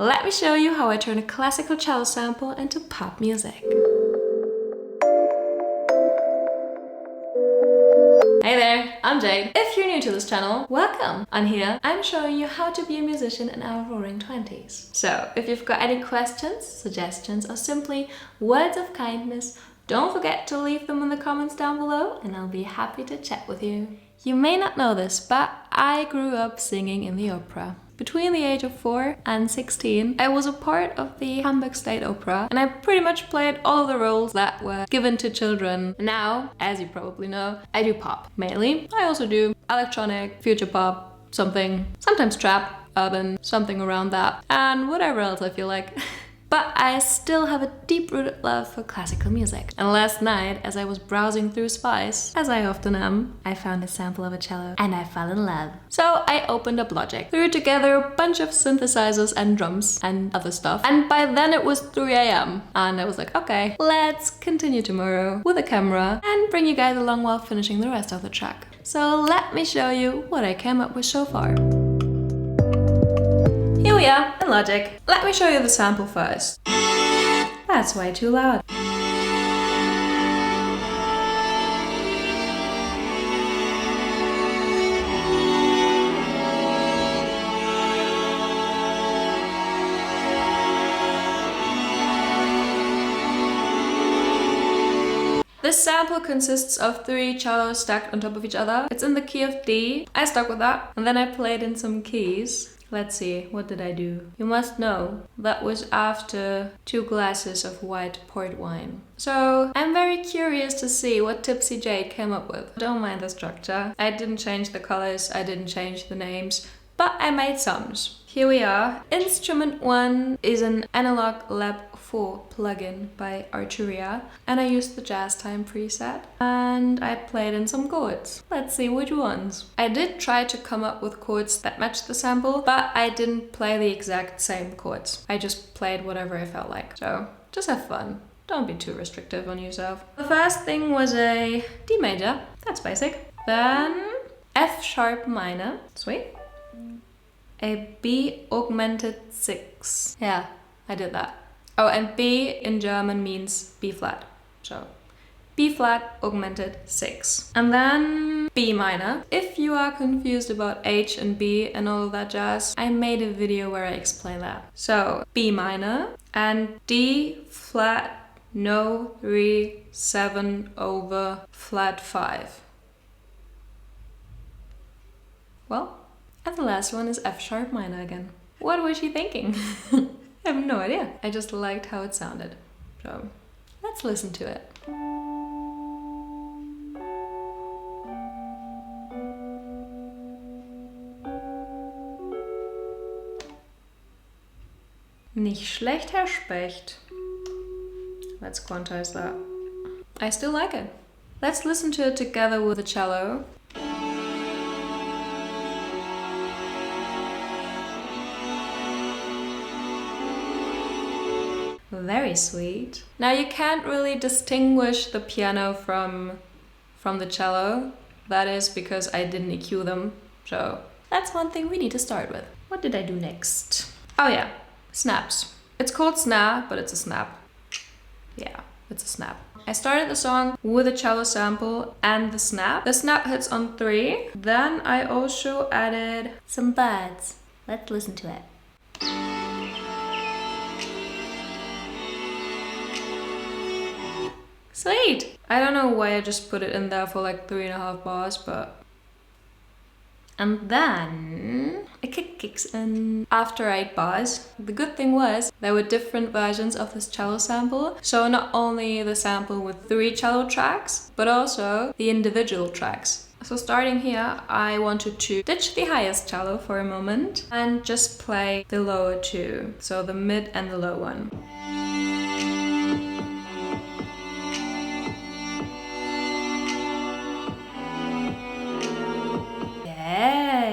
Let me show you how I turn a classical cello sample into pop music. Hey there, I'm Jade. If you're new to this channel, welcome! On here, I'm showing you how to be a musician in our roaring 20s. So, if you've got any questions, suggestions, or simply words of kindness, don't forget to leave them in the comments down below and I'll be happy to chat with you. You may not know this, but I grew up singing in the opera. Between the age of 4 and 16, I was a part of the Hamburg State Opera and I pretty much played all of the roles that were given to children. Now, as you probably know, I do pop, mainly. I also do electronic, future pop, sometimes trap, urban, something around that, and whatever else I feel like. But I still have a deep-rooted love for classical music. And last night, as I was browsing through Spice, as I often am, I found a sample of a cello and I fell in love. So I opened up Logic, threw together a bunch of synthesizers and drums and other stuff. And by then it was 3 AM. And I was like, okay, let's continue tomorrow with a camera and bring you guys along while finishing the rest of the track. So let me show you what I came up with so far. Here we are in Logic. Let me show you the sample first. That's way too loud. This sample consists of 3 cellos stacked on top of each other. It's in the key of D. I stuck with that. And then I played in some keys. Let's see, what did I do? You must know, that was after 2 glasses of white port wine. So, I'm very curious to see what Tipsy Jade came up with. Don't mind the structure. I didn't change the colors, I didn't change the names, but I made sums. Here we are. Instrument 1 is an Analog Lab 4 plugin by Arturia, and I used the Jazz Time preset, and I played in some chords. Let's see which ones. I did try to come up with chords that matched the sample, but I didn't play the exact same chords. I just played whatever I felt like. So, just have fun. Don't be too restrictive on yourself. The first thing was a D major. That's basic. Then F sharp minor. Sweet. A B augmented 6. Yeah, I did that. Oh, and B in German means B flat. So, B flat augmented 6. And then B minor. If you are confused about H and B and all of that jazz, I made a video where I explain that. So, B minor and D flat, no 3, 7 over flat 5. Well, and the last one is F sharp minor again. What was she thinking? I have no idea. I just liked how it sounded. So, let's listen to it. Nicht schlecht, Herr Specht. Let's quantize that. I still like it. Let's listen to it together with the cello. Very sweet. Now you can't really distinguish the piano from the cello. That is because I didn't EQ them. So that's one thing we need to start with. What did I do next? Oh yeah, snaps. It's called snare, but it's a snap. Yeah, it's a snap. I started the song with a cello sample and the snap. The snap hits on 3. Then I also added some birds. Let's listen to it. Sweet! I don't know why I just put it in there for like 3.5 bars, but... And then a kick kicks in after 8 bars. The good thing was there were different versions of this cello sample. So not only the sample with 3 cello tracks, but also the individual tracks. So starting here, I wanted to ditch the highest cello for a moment and just play the lower 2. So the mid and the low one.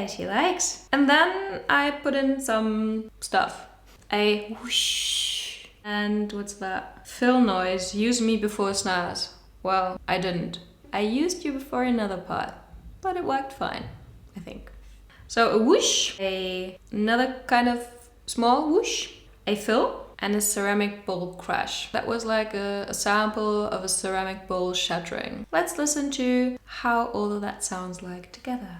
She likes. And then I put in some stuff. A whoosh. And what's that? Fill noise. Use me before snares. Well, I didn't. I used you before another part. But it worked fine, I think. So a whoosh. Another kind of small whoosh. a fill and a ceramic bowl crash. That was like a sample of a ceramic bowl shattering. Let's listen to how all of that sounds like together.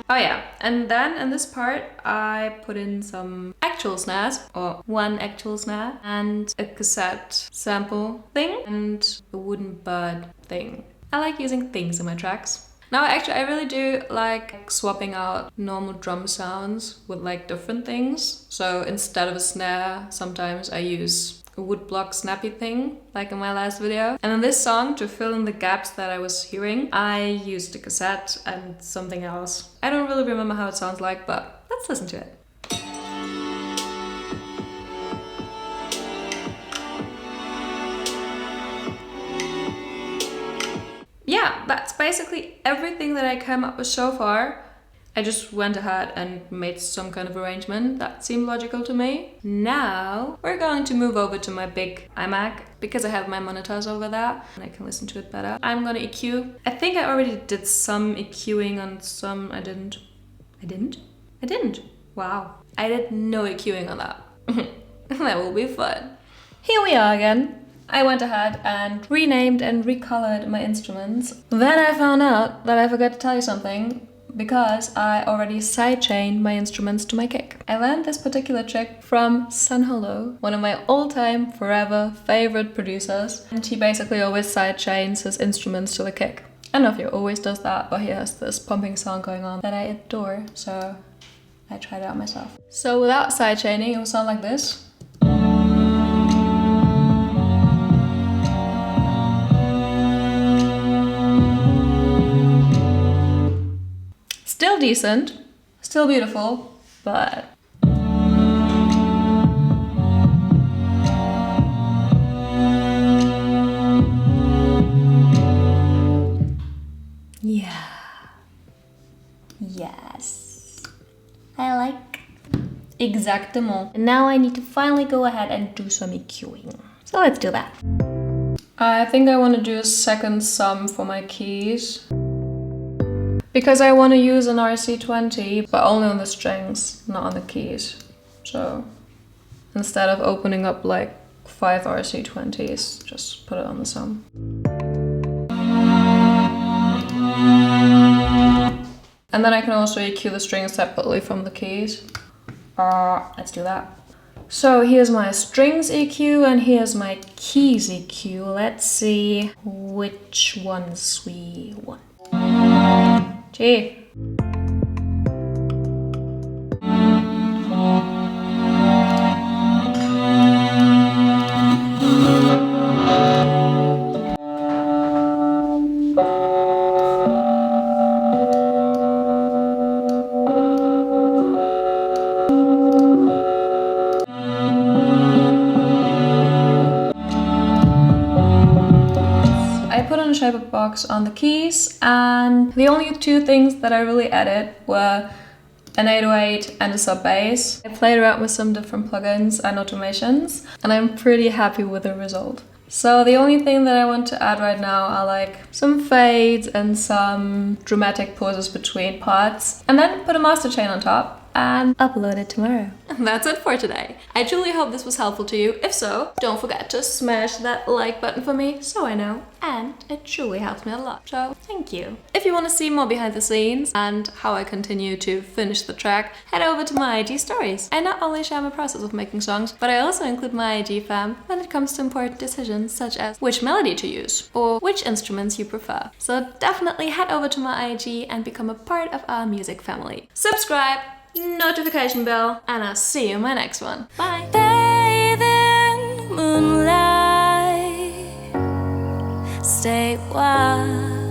Oh yeah, and then in this part I put in some actual snares, or one actual snare, and a cassette sample thing, and a wooden bird thing. I like using things in my tracks. Now actually I really do like swapping out normal drum sounds with like different things. So instead of a snare, sometimes I use a woodblock snappy thing, like in my last video. And in this song, to fill in the gaps that I was hearing, I used a cassette and something else. I don't really remember how it sounds like, but let's listen to it. Yeah, that's basically everything that I came up with so far. I just went ahead and made some kind of arrangement that seemed logical to me. Now we're going to move over to my big iMac because I have my monitors over there and I can listen to it better. I'm gonna EQ. I think I already did some EQing on some. I didn't. Wow. I did no EQing on that. That will be fun. Here we are again. I went ahead and renamed and recolored my instruments. Then I found out that I forgot to tell you something, because I already sidechained my instruments to my kick. I learned this particular trick from Sunholo, one of my all-time, forever favorite producers, and he basically always sidechains his instruments to the kick. I don't know if he always does that, but he has this pumping sound going on that I adore, so I tried it out myself. So without sidechaining, it would sound like this. Still decent, still beautiful, but yeah, yes, I like exactement. And now I need to finally go ahead and do some EQing. So let's do that. I think I want to do a second sum for my keys, because I want to use an RC20, but only on the strings, not on the keys. So instead of opening up like 5 RC20s, just put it on the sum. And then I can also EQ the strings separately from the keys. Let's do that. So here's my strings EQ and here's my keys EQ. Let's see which ones we want. G. Shape of box on the keys, and the only two things that I really added were an 808 and a sub bass. I played around with some different plugins and automations, and I'm pretty happy with the result. So the only thing that I want to add right now are like some fades and some dramatic pauses between parts, and then put a master chain on top and upload it tomorrow. And that's it for today. I truly hope this was helpful to you. If so, don't forget to smash that like button for me so I know, and it truly helps me a lot. So thank you. If you want to see more behind the scenes and how I continue to finish the track, head over to my IG stories. I not only share my process of making songs, but I also include my IG fam when it comes to important decisions such as which melody to use or which instruments you prefer. So definitely head over to my IG and become a part of our music family. Subscribe, notification bell, and I'll see you in my next one. Bye! Bathe in moonlight, stay wild.